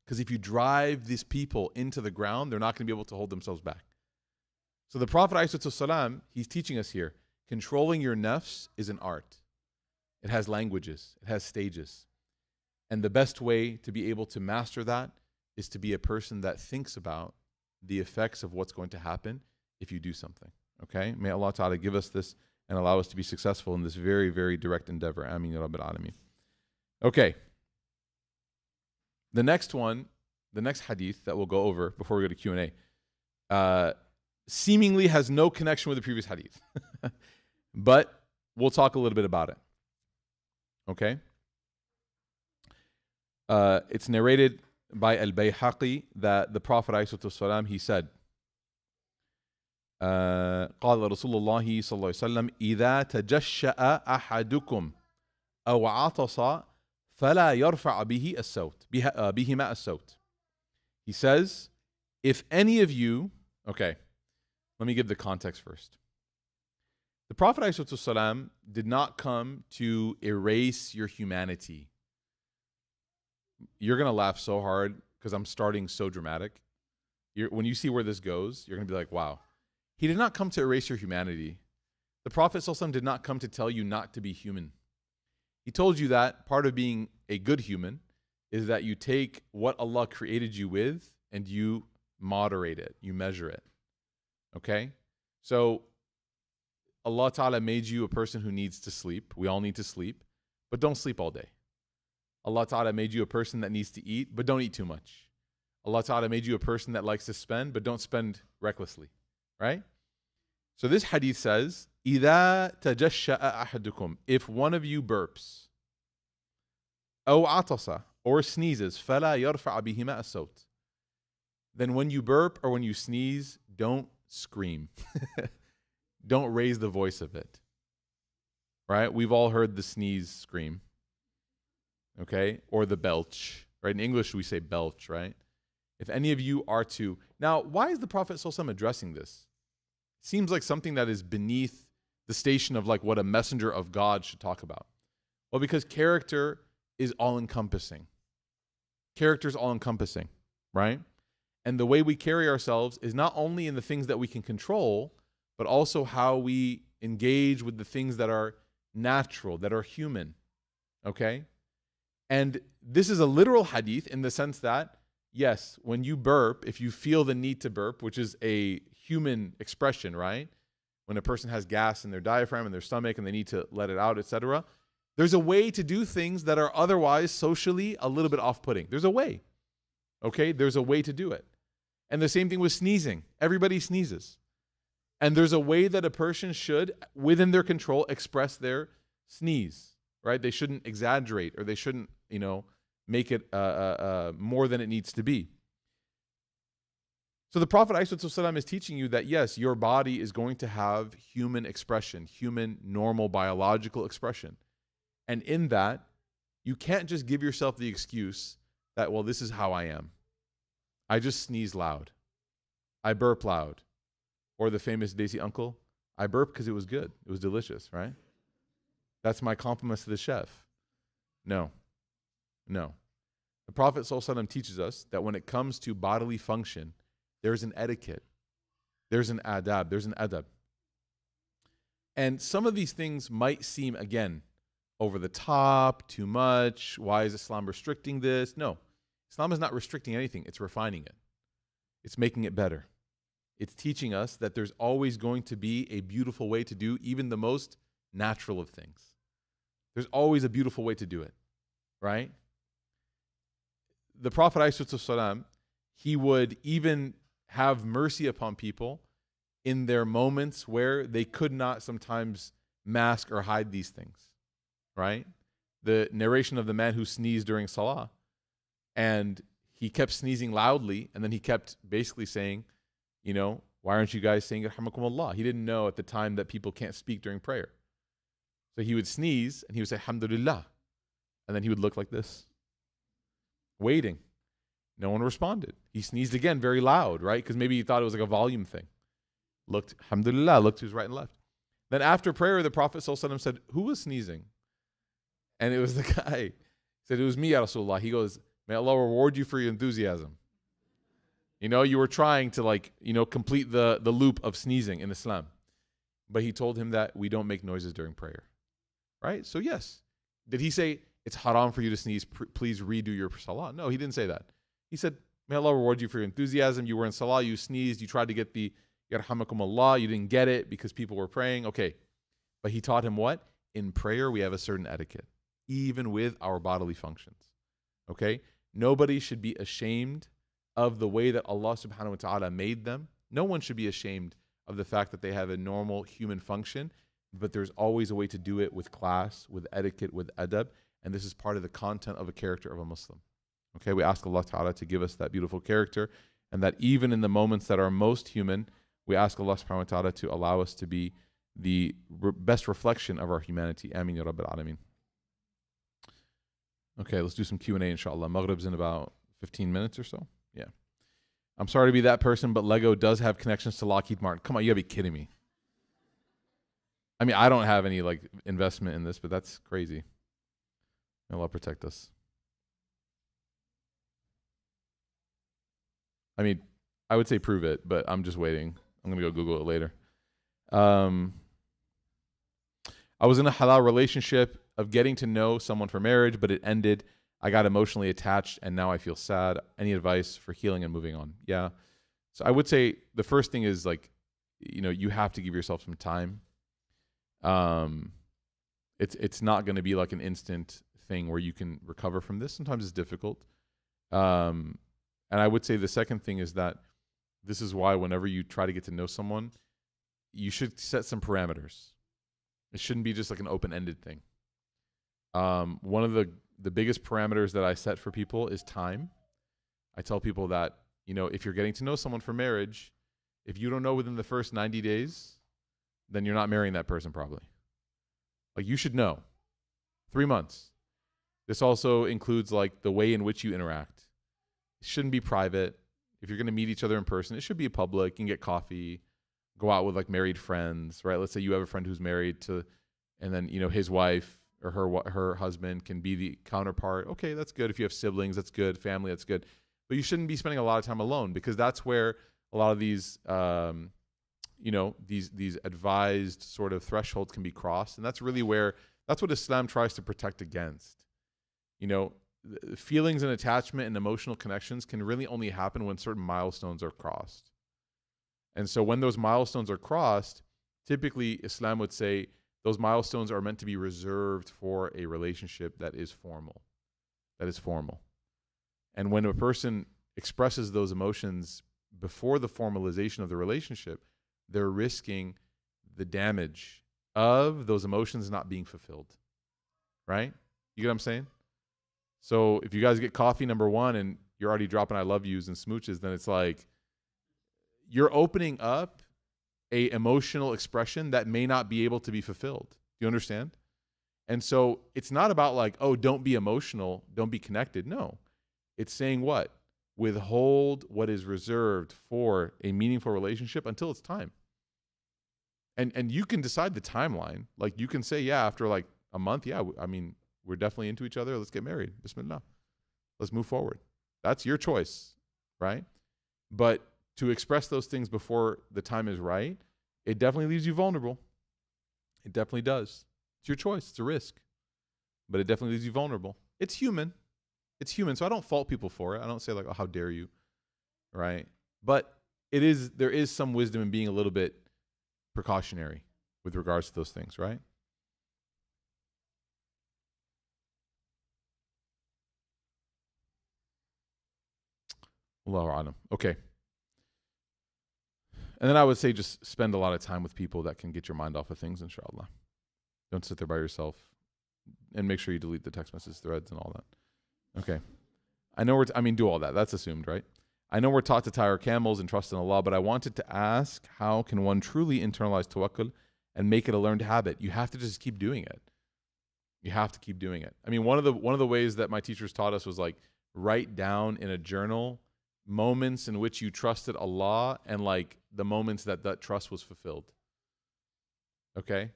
Because if you drive these people into the ground, they're not going to be able to hold themselves back. So the Prophet ﷺ, he's teaching us here, controlling your nafs is an art. It has languages. It has stages. And the best way to be able to master that is to be a person that thinks about the effects of what's going to happen if you do something. Okay? May Allah Ta'ala give us this and allow us to be successful in this very, very direct endeavor. Ameen ya Rabbil Alameen. Okay. The next one, the next hadith that we'll go over before we go to Q&A, seemingly has no connection with the previous hadith. But we'll talk a little bit about it. Okay? It's narrated by Al-Bayhaqi that the Prophet ﷺ, he said, قال رسول الله صلى الله عليه وسلم إذا تجشأ أحدكم أو عطس فلا يرفع به الصوت بهما الصوت. He says, if any of you, okay, let me give the context first. The Prophet ﷺ did not come to erase your humanity. You're going to laugh so hard because I'm starting so dramatic. When you see where this goes, you're going to be like, wow. He did not come to erase your humanity. The Prophet ﷺ did not come to tell you not to be human. He told you that part of being a good human is that you take what Allah created you with and you moderate it, you measure it. Okay? So Allah Ta'ala made you a person who needs to sleep. We all need to sleep, but don't sleep all day. Allah Ta'ala made you a person that needs to eat, but don't eat too much. Allah Ta'ala made you a person that likes to spend, but don't spend recklessly. Right? So this hadith says, إِذَا تَجَشَّأَ أَحَدُكُمْ, if one of you burps, أو عطس, or sneezes, فَلَا يَرْفَعَ بِهِمَا الصَّوْتِ, then when you burp or when you sneeze, don't scream. Don't raise the voice of it. Right? We've all heard the sneeze scream. Okay? Or the belch. Right? In English, we say belch, right? If any of you are to... Now, why is the Prophet ﷺ addressing this? Seems like something that is beneath the station of like what a messenger of God should talk about. Well, because character is all-encompassing. Character is all-encompassing, right? And the way we carry ourselves is not only in the things that we can control, but also how we engage with the things that are natural, that are human, okay? And this is a literal hadith in the sense that, yes, when you burp, if you feel the need to burp, which is a human expression, right? When a person has gas in their diaphragm and their stomach and they need to let it out, etc., there's a way to do things that are otherwise socially a little bit off-putting. There's a way, okay? There's a way to do it. And the same thing with sneezing. Everybody sneezes. And there's a way that a person should, within their control, express their sneeze, right? They shouldn't exaggerate or they shouldn't, make it more than it needs to be. So the Prophet ﷺ is teaching you that, yes, your body is going to have human expression, human, normal, biological expression. And in that, you can't just give yourself the excuse that, well, this is how I am. I just sneeze loud. I burp loud. Or the famous Desi uncle, I burped because it was good. It was delicious, right? That's my compliments to the chef. No. The Prophet ﷺ teaches us that when it comes to bodily function, there's an etiquette. There's an adab. There's an adab. And some of these things might seem, again, over the top, too much. Why is Islam restricting this? No. Islam is not restricting anything. It's refining it. It's making it better. It's teaching us that there's always going to be a beautiful way to do even the most natural of things. There's always a beautiful way to do it, right? The Prophet ﷺ, he would even have mercy upon people in their moments where they could not sometimes mask or hide these things, right? The narration of the man who sneezed during Salah, and he kept sneezing loudly, and then he kept basically saying, why aren't you guys saying Yarhamakumullah? He didn't know at the time that people can't speak during prayer. So he would sneeze, and he would say, Alhamdulillah. And then he would look like this, waiting. No one responded. He sneezed again very loud, right? Because maybe he thought it was like a volume thing. Looked, Alhamdulillah, looked to his right and left. Then after prayer, the Prophet ﷺ said, who was sneezing? And it was the guy. He said, it was me, Ya Rasulullah. He goes, may Allah reward you for your enthusiasm. You were trying to complete the loop of sneezing in Islam. But he told him that we don't make noises during prayer. Right? So yes. Did he say, it's haram for you to sneeze, please redo your salah? No, he didn't say that. He said, may Allah reward you for your enthusiasm. You were in salah, you sneezed, you tried to get the Yarhamakumullah, you didn't get it because people were praying. Okay. But he taught him what? In prayer, we have a certain etiquette, even with our bodily functions. Okay? Nobody should be ashamed of the way that Allah subhanahu wa ta'ala made them. No one should be ashamed of the fact that they have a normal human function, but there's always a way to do it with class, with etiquette, with adab, and this is part of the content of a character of a Muslim. Okay, we ask Allah ta'ala to give us that beautiful character, and that even in the moments that are most human, we ask Allah subhanahu wa ta'ala to allow us to be the best reflection of our humanity. Ameen ya Rabbil Alameen. Okay, let's do some Q&A inshallah. Maghrib's in about 15 minutes or so. Yeah. I'm sorry to be that person, but Lego does have connections to Lockheed Martin. Come on, you gotta be kidding me. I mean, I don't have any like investment in this, but that's crazy. May Allah protect us. I mean, I would say prove it, but I'm just waiting. I'm going to go Google it later. I was in a halal relationship of getting to know someone for marriage, but it ended. I got emotionally attached, and now I feel sad. Any advice for healing and moving on? Yeah. So I would say the first thing is like, you have to give yourself some time. It's not going to be like an instant thing where you can recover from this. Sometimes it's difficult. And I would say the second thing is that this is why whenever you try to get to know someone, you should set some parameters. It shouldn't be just like an open-ended thing. One of the biggest parameters that I set for people is time. I tell people that, if you're getting to know someone for marriage, if you don't know within the first 90 days, then you're not marrying that person probably. Like you should know. 3 months. This also includes like the way in which you interact. It shouldn't be private. If you're going to meet each other in person, it should be public. You can get coffee, go out with like married friends, right? Let's say you have a friend who's married to, and then, his wife or her husband can be the counterpart. Okay, that's good. If you have siblings, that's good. Family, that's good. But you shouldn't be spending a lot of time alone, because that's where a lot of these, these advised sort of thresholds can be crossed. And that's really that's what Islam tries to protect against. Feelings and attachment and emotional connections can really only happen when certain milestones are crossed. And so when those milestones are crossed, typically Islam would say those milestones are meant to be reserved for a relationship that is formal. And when a person expresses those emotions before the formalization of the relationship, they're risking the damage of those emotions not being fulfilled. Right? You get what I'm saying? So if you guys get coffee number 1 and you're already dropping I love yous and smooches, then it's like you're opening up a emotional expression that may not be able to be fulfilled. Do you understand? And so it's not about like, oh, don't be emotional, don't be connected. No. It's saying what? Withhold what is reserved for a meaningful relationship until it's time. And you can decide the timeline. Like you can say, yeah, after like a month, yeah, I mean, we're definitely into each other. Let's get married. Bismillah. Let's move forward. That's your choice, right? But to express those things before the time is right, it definitely leaves you vulnerable. It definitely does. It's your choice. It's a risk. But it definitely leaves you vulnerable. It's human. It's human. So I don't fault people for it. I don't say like, oh, how dare you, right? But there is some wisdom in being a little bit precautionary with regards to those things, right? Allahu A'lam. Okay. And then I would say just spend a lot of time with people that can get your mind off of things, inshallah. Don't sit there by yourself. And make sure you delete the text message threads and all that. Okay. I know do all that. That's assumed, right? I know we're taught to tie our camels and trust in Allah, but I wanted to ask, how can one truly internalize tawakkul and make it a learned habit? You have to just keep doing it. You have to keep doing it. I mean, one of the ways that my teachers taught us was like write down in a journal moments in which you trusted Allah and like the moments that trust was fulfilled. Okay?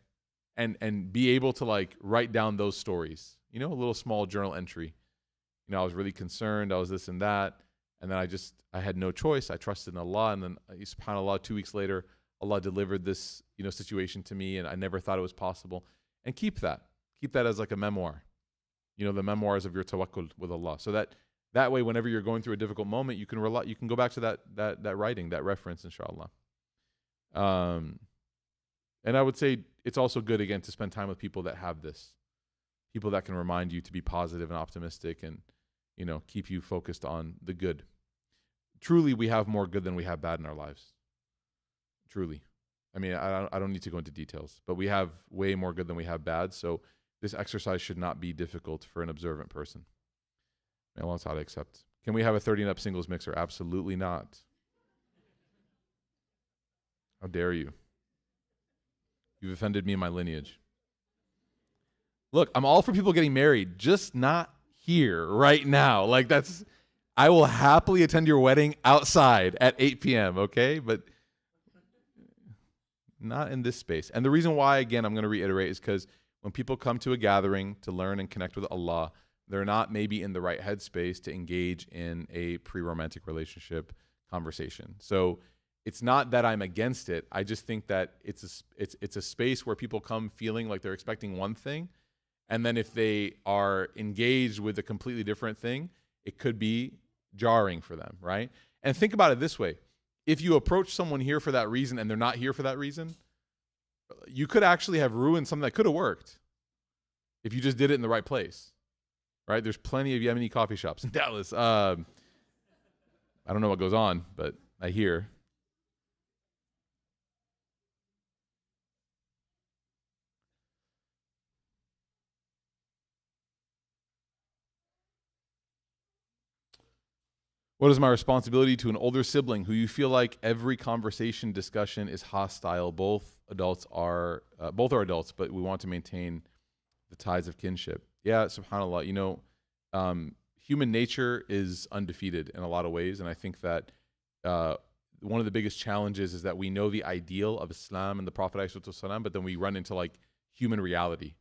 And be able to like write down those stories. A little small journal entry. I was really concerned, I was this and that, and then I had no choice. I trusted in Allah, and then subhanAllah, 2 weeks later, Allah delivered this, situation to me, and I never thought it was possible. And keep that as like a memoir. The memoirs of your tawakkul with Allah. So that way, whenever you're going through a difficult moment, you can go back to that writing, that reference, inshallah. And I would say it's also good, again, to spend time with people that have this. People that can remind you to be positive and optimistic and, keep you focused on the good. Truly, we have more good than we have bad in our lives. Truly. I mean, I don't need to go into details, but we have way more good than we have bad. So this exercise should not be difficult for an observant person. May Allah Ta'ala accept. Can we have a 30 and up singles mixer? Absolutely not. How dare you? You've offended me and my lineage. Look, I'm all for people getting married, just not here right now. Like I will happily attend your wedding outside at 8 p.m., okay? But not in this space. And the reason why, again, I'm going to reiterate, is because when people come to a gathering to learn and connect with Allah, they're not maybe in the right headspace to engage in a pre-romantic relationship conversation. So it's not that I'm against it. I just think that it's a space where people come feeling like they're expecting one thing, and then if they are engaged with a completely different thing, it could be jarring for them, right? And think about it this way. If you approach someone here for that reason and they're not here for that reason, you could actually have ruined something that could have worked if you just did it in the right place, right? There's plenty of Yemeni coffee shops in Dallas. I don't know what goes on, but I hear. What is my responsibility to an older sibling who you feel like every conversation, discussion is hostile? Both are adults, but we want to maintain the ties of kinship. Yeah, subhanAllah. Human nature is undefeated in a lot of ways, and I think that one of the biggest challenges is that we know the ideal of Islam and the Prophet ﷺ, but then we run into like human reality.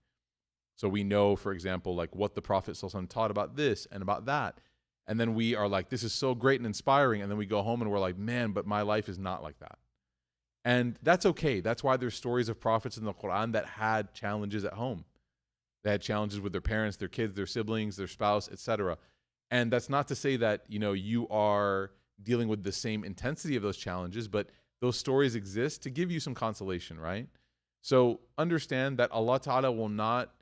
So we know, for example, like what the Prophet ﷺ taught about this and about that. And then we are like, this is so great and inspiring. And then we go home and we're like, man, but my life is not like that. And that's okay. That's why there's stories of prophets in the Quran that had challenges at home. They had challenges with their parents, their kids, their siblings, their spouse, etc. And that's not to say that, you are dealing with the same intensity of those challenges, but those stories exist to give you some consolation, right? So understand that Allah Ta'ala will not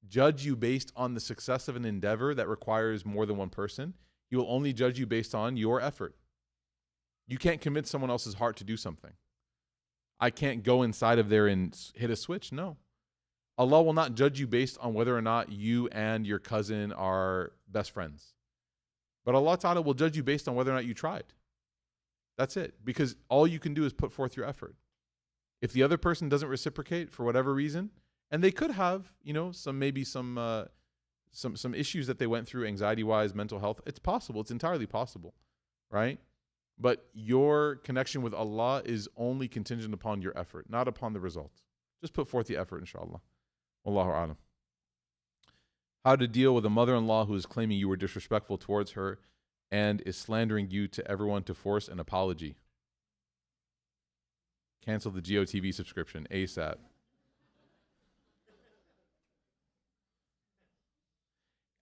judge you based on the success of an endeavor that requires more than one person. He will only judge you based on your effort. You can't convince someone else's heart to do something. I can't go inside of there and hit a switch. No. Allah will not judge you based on whether or not you and your cousin are best friends. But Allah Ta'ala will judge you based on whether or not you tried. That's it. Because all you can do is put forth your effort. If the other person doesn't reciprocate for whatever reason, and they could have, some issues that they went through anxiety-wise, mental health. It's possible. It's entirely possible, right? But your connection with Allah is only contingent upon your effort, not upon the result. Just put forth the effort, inshallah. Wallahu a'lam. How to deal with a mother-in-law who is claiming you were disrespectful towards her and is slandering you to everyone to force an apology. Cancel the GOTV subscription ASAP.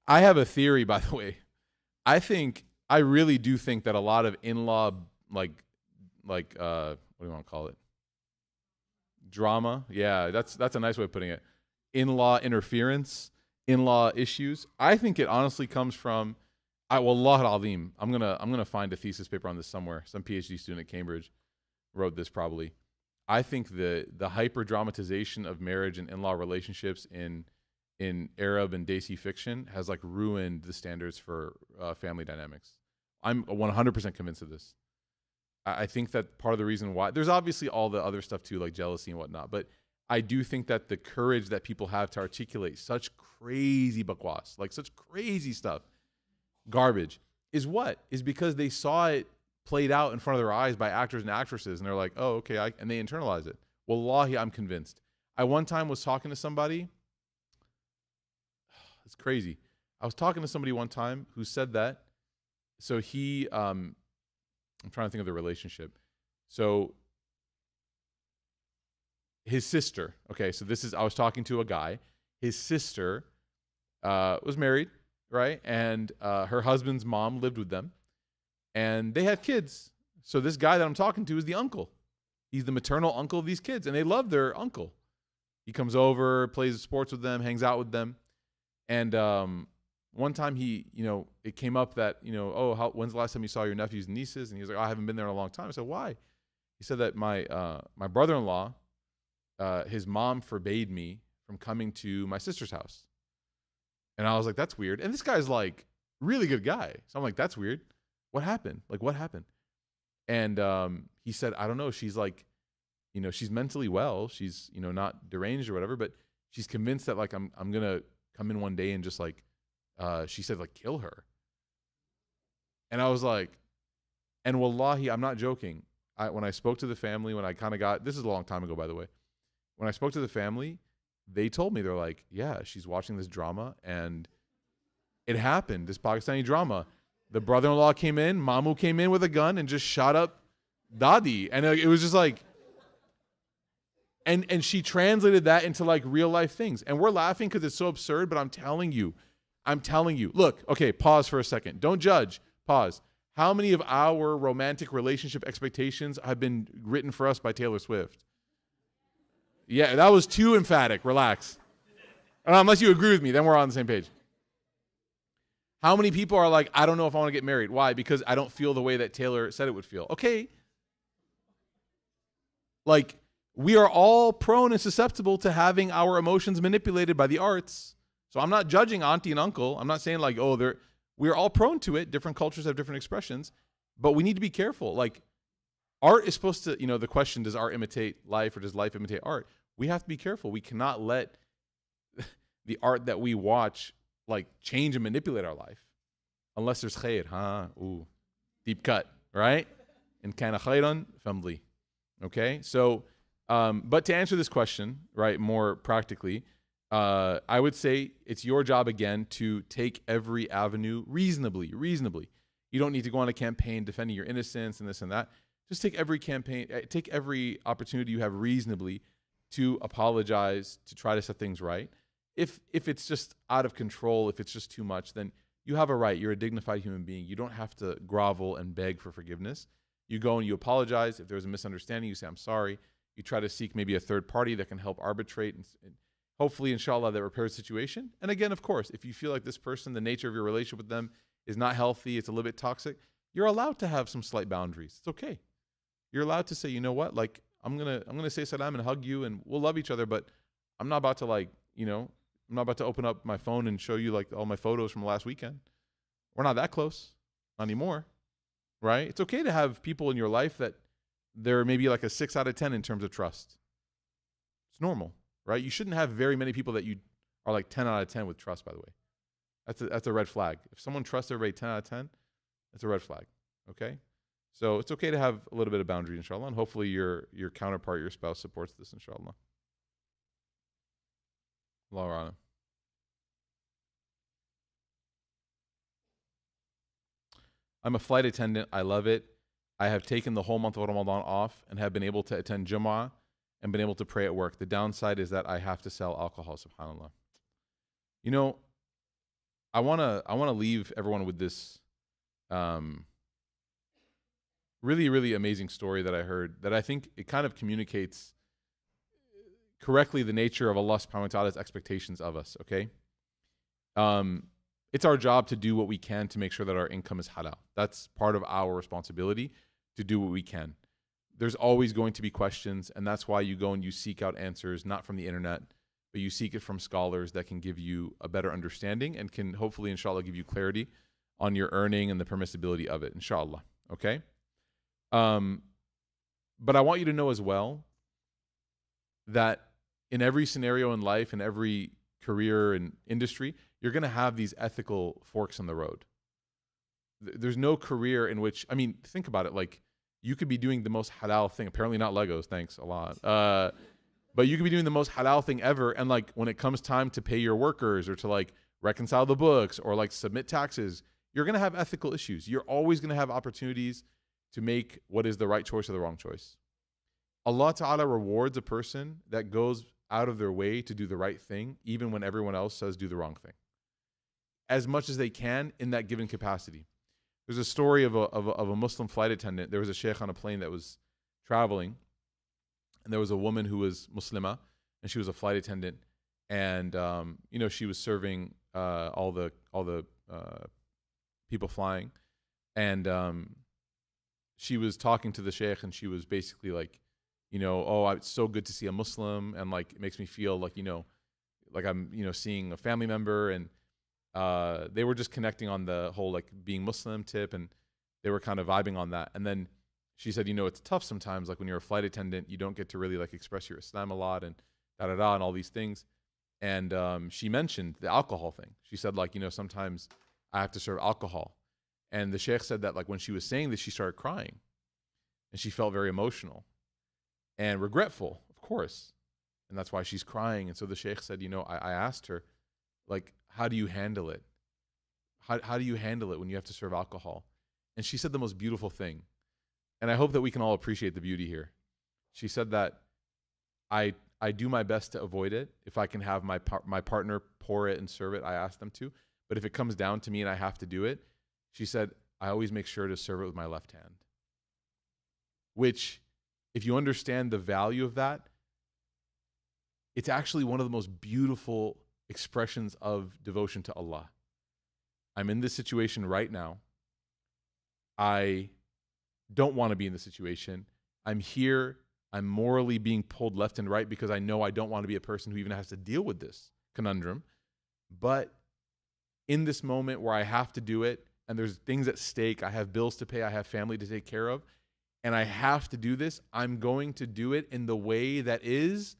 I have a theory, by the way. I really do think that a lot of in-law, what do you want to call it? Drama. Yeah, that's a nice way of putting it. In-law interference, in-law issues. I think it honestly comes from, wallah al-azim, I'm gonna find a thesis paper on this somewhere. Some PhD student at Cambridge wrote this probably. I think the hyper dramatization of marriage and in-law relationships in Arab and Desi fiction has like ruined the standards for family dynamics. I'm 100% convinced of this. I think that part of the reason why, there's obviously all the other stuff too, like jealousy and whatnot, but I do think that the courage that people have to articulate such crazy bakwas, like such crazy stuff, garbage, is because they saw it played out in front of their eyes by actors and actresses, and they're like, oh, okay, and they internalize it. Wallahi, I'm convinced. I one time was talking to somebody. It's crazy. I was talking to somebody one time who said that. So he, I'm trying to think of the relationship. So his sister, okay, so I was talking to a guy. His sister was married, right? And her husband's mom lived with them. And they had kids. So this guy that I'm talking to is the uncle. He's the maternal uncle of these kids. And they love their uncle. He comes over, plays sports with them, hangs out with them. And one time it came up that, when's the last time you saw your nephews and nieces? And he was like, I haven't been there in a long time. I said, why? He said that my brother-in-law, his mom forbade me from coming to my sister's house. And I was like, that's weird. And this guy's like, really good guy. So I'm like, that's weird. What happened? Like, what happened? And he said, I don't know. She's like, she's mentally well. She's, not deranged or whatever, but she's convinced that like, I'm going to come in one day and just like, she said like, kill her. And I was like, and wallahi, I'm not joking. when I spoke to the family, when I kind of got, this is a long time ago, by the way. When I spoke to the family, they told me, they're like, yeah, she's watching this drama and it happened, this Pakistani drama. The brother-in-law came in, Mamu came in with a gun and just shot up Dadi. And it was just like, and she translated that into like real life things. And we're laughing because it's so absurd, but I'm telling you, look, okay, pause for a second. Don't judge, pause. How many of our romantic relationship expectations have been written for us by Taylor Swift? Yeah, that was too emphatic. Relax. Unless you agree with me, then we're on the same page. How many people are like, I don't know if I want to get married. Why? Because I don't feel the way that Taylor said it would feel. Okay. Like, we are all prone and susceptible to having our emotions manipulated by the arts. So I'm not judging auntie and uncle. I'm not saying like, oh, we're all prone to it. Different cultures have different expressions. But we need to be careful. Like, art is supposed to, the question, does art imitate life or does life imitate art? We have to be careful. We cannot let the art that we watch like change and manipulate our life. Unless there's khair, Ooh, deep cut, right? And kana khairan family. Okay? So, but to answer this question, right, more practically, I would say it's your job again to take every avenue reasonably. You don't need to go on a campaign defending your innocence and this and that. Just take every opportunity you have reasonably to apologize, to try to set things right. If it's just out of control, if it's just too much, then you have a right. You're a dignified human being. You don't have to grovel and beg for forgiveness. You go and you apologize. If there's a misunderstanding, you say, I'm sorry. You try to seek maybe a third party that can help arbitrate and hopefully, inshallah, that repairs the situation. And again, of course, if you feel like this person, the nature of your relationship with them is not healthy, it's a little bit toxic, you're allowed to have some slight boundaries. It's okay. You're allowed to say, you know what, like, I'm gonna say salam and hug you and we'll love each other, but I'm not about to I'm not about to open up my phone and show you like all my photos from last weekend. We're not that close anymore, right? It's okay to have people in your life that they're maybe like a 6 out of 10 in terms of trust. It's normal, right? You shouldn't have very many people that you are like 10 out of 10 with trust, by the way. That's a red flag. If someone trusts everybody 10 out of 10, that's a red flag, okay? So it's okay to have a little bit of boundary, inshallah, and hopefully your counterpart, your spouse, supports this, inshallah. Allahu a'lam. I'm a flight attendant. I love it. I have taken the whole month of Ramadan off and have been able to attend Jumu'ah and been able to pray at work. The downside is that I have to sell alcohol, subhanAllah. I wanna leave everyone with this really, really amazing story that I heard that I think it kind of communicates correctly the nature of Allah subhanahu wa ta'ala's expectations of us, okay? It's our job to do what we can to make sure that our income is halal. That's part of our responsibility, to do what we can. There's always going to be questions, and that's why you go and you seek out answers, not from the internet, but you seek it from scholars that can give you a better understanding and can hopefully, inshallah, give you clarity on your earning and the permissibility of it, inshallah, okay? But I want you to know as well that in every scenario in life, in every career and industry, you're going to have these ethical forks in the road. There's no career in which, think about it, like you could be doing the most halal thing, apparently not Legos, thanks a lot. But you could be doing the most halal thing ever, and like when it comes time to pay your workers or to like reconcile the books or like submit taxes, you're going to have ethical issues. You're always going to have opportunities to make what is the right choice or the wrong choice. Allah Ta'ala rewards a person that goes out of their way to do the right thing, even when everyone else says do the wrong thing, as much as they can in that given capacity. There's a story of a Muslim flight attendant. There was a sheikh on a plane that was traveling, and there was a woman who was Muslimah, and she was a flight attendant, and she was serving all the people flying, and she was talking to the sheikh, and she was basically like, it's so good to see a Muslim, and like it makes me feel like like I'm seeing a family member, and they were just connecting on the whole like being Muslim tip, and they were kind of vibing on that. And then she said, it's tough sometimes, like when you're a flight attendant, you don't get to really like express your Islam a lot, and and all these things. And she mentioned the alcohol thing. She said like, sometimes I have to serve alcohol. And the sheikh said that like when she was saying this, she started crying. And she felt very emotional and regretful, of course. And that's why she's crying. And so the sheikh said, I asked her, like, how do you handle it? How do you handle it when you have to serve alcohol? And she said the most beautiful thing. And I hope that we can all appreciate the beauty here. She said that I do my best to avoid it. If I can have my partner pour it and serve it, I ask them to. But if it comes down to me and I have to do it, she said, I always make sure to serve it with my left hand. Which, if you understand the value of that, it's actually one of the most beautiful expressions of devotion to Allah. I'm in this situation right now. I don't want to be in this situation. I'm here. I'm morally being pulled left and right because I know I don't want to be a person who even has to deal with this conundrum. But in this moment where I have to do it, and there's things at stake, I have bills to pay, I have family to take care of, and I have to do this, I'm going to do it in the way that is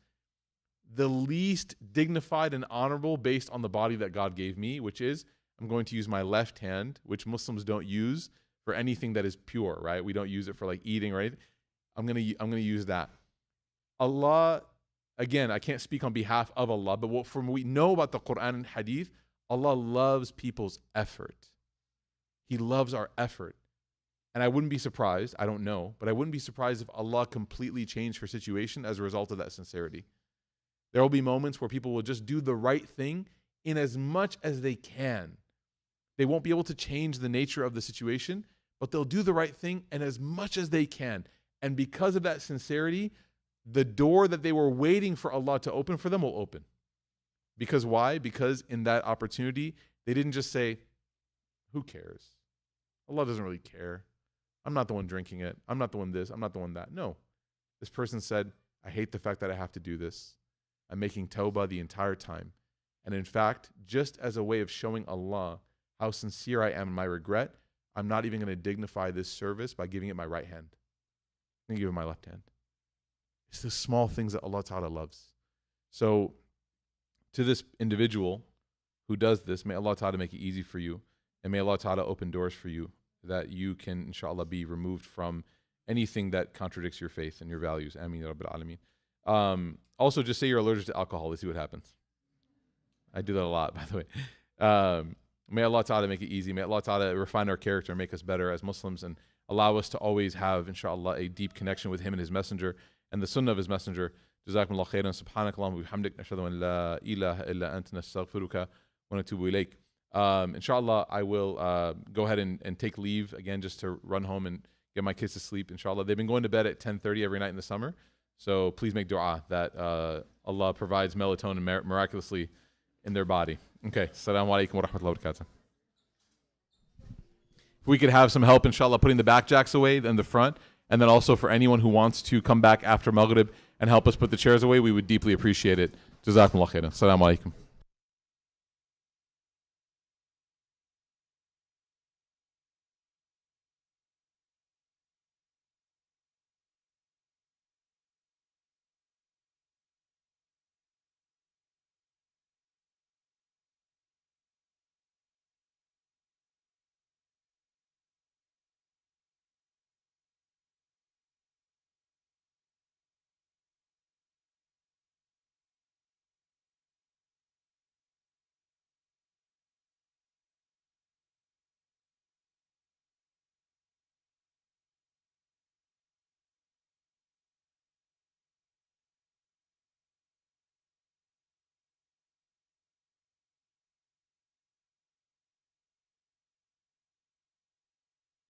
the least dignified and honorable based on the body that God gave me, which is I'm going to use my left hand, which Muslims don't use for anything that is pure, right? We don't use it for like eating or anything. I'm gonna use that. Allah, again, I can't speak on behalf of Allah, but from what we know about the Quran and Hadith, Allah loves people's effort. He loves our effort. And I wouldn't be surprised, I don't know, but I wouldn't be surprised if Allah completely changed her situation as a result of that sincerity. There will be moments where people will just do the right thing in as much as they can. They won't be able to change the nature of the situation, but they'll do the right thing in as much as they can. And because of that sincerity, the door that they were waiting for Allah to open for them will open. Because why? Because in that opportunity, they didn't just say, who cares? Allah doesn't really care. I'm not the one drinking it. I'm not the one this. I'm not the one that. No. This person said, I hate the fact that I have to do this. I'm making tawbah the entire time. And in fact, just as a way of showing Allah how sincere I am in my regret, I'm not even going to dignify this service by giving it my right hand. I'm going to give it my left hand. It's the small things that Allah Ta'ala loves. So to this individual who does this, may Allah Ta'ala make it easy for you. And may Allah Ta'ala open doors for you that you can, inshallah, be removed from anything that contradicts your faith and your values. Ameen ya Rabbil Alameen. Also, just say you're allergic to alcohol. Let's see what happens. I do that a lot, by the way. May Allah Ta'ala make it easy. May Allah Ta'ala refine our character and make us better as Muslims and allow us to always have, inshallah, a deep connection with Him and His Messenger and the Sunnah of His Messenger. Jazakumullah khairan. Subhanakallahumma wa bihamdik. Nashhadu an la ilaha illa anta nastaghfiruka wa natubu ilayk. Inshallah, I will go ahead and take leave again just to run home and get my kids to sleep, inshallah. They've been going to bed at 10:30 every night in the summer. So please make dua that Allah provides melatonin miraculously in their body. Okay. Assalamu alaikum wa rahmatullahi wa barakatuh. If we could have some help, inshallah, putting the back jacks away in the front, and then also for anyone who wants to come back after Maghrib and help us put the chairs away, we would deeply appreciate it. Jazakumullah khairan. Assalamu alaikum.